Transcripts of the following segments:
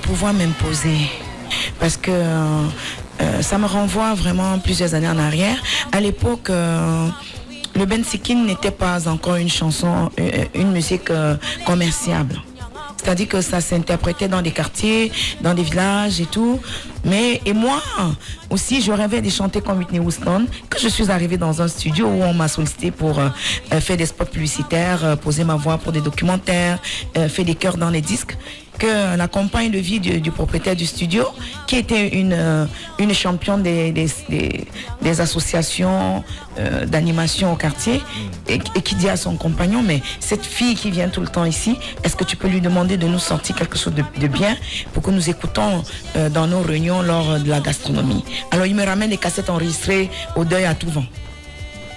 pouvoir m'imposer. Parce que ça me renvoie vraiment plusieurs années en arrière. À l'époque, le bensikin n'était pas encore une chanson, une musique commerciable. C'est-à-dire que ça s'interprétait dans des quartiers, dans des villages et tout. Et moi aussi, je rêvais de chanter comme Whitney Houston. Quand je suis arrivée dans un studio où on m'a sollicité pour faire des spots publicitaires, poser ma voix pour des documentaires, faire des chœurs dans les disques, que la compagne de vie du propriétaire du studio, qui était une championne des associations d'animation au quartier, et qui dit à son compagnon, mais cette fille qui vient tout le temps ici, est-ce que tu peux lui demander de nous sortir quelque chose de bien pour que nous écoutons dans nos réunions lors de la gastronomie. Alors il me ramène des cassettes enregistrées au deuil à tout vent.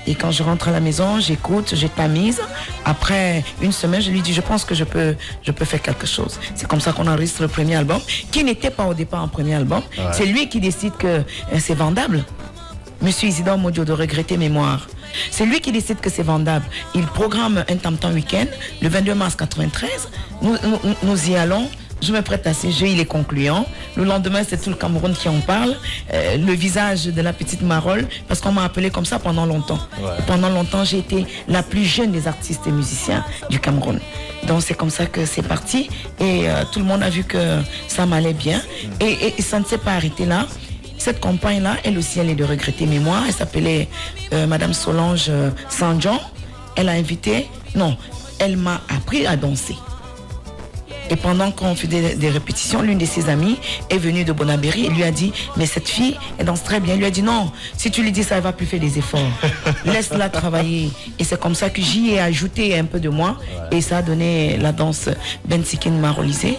Et quand je rentre à la maison, j'écoute, je tamise. Après une semaine, je lui dis, je pense que je peux faire quelque chose. C'est comme ça qu'on enregistre le premier album, qui n'était pas au départ un premier album. Ouais. C'est lui qui décide que c'est vendable. Monsieur Isidore Modio de Regretter Mémoire. C'est lui qui décide que c'est vendable. Il programme un tam-tam week-end le 22 mars 93. Nous y allons. Je me prête à ces jeux, il est concluant. Le lendemain, c'est tout le Cameroun qui en parle. Le visage de la petite Marole, parce qu'on m'a appelé comme ça pendant longtemps. Ouais. Pendant longtemps, j'ai été la plus jeune des artistes et musiciens du Cameroun. Donc c'est comme ça que c'est parti. Et tout le monde a vu que ça m'allait bien. Et ça ne s'est pas arrêté là. Cette compagne-là, elle aussi, elle est de Regretter Mémoire. Elle s'appelait Madame Solange Saint-Jean. Elle a invité... Non, elle m'a appris à danser. Et pendant qu'on faisait des répétitions, l'une de ses amies est venue de Bonabéry et lui a dit, mais cette fille, elle danse très bien. Elle lui a dit, non, si tu lui dis ça, elle va plus faire des efforts. Laisse-la travailler. Et c'est comme ça que j'y ai ajouté un peu de moi. Et ça a donné la danse bensikin marolisée.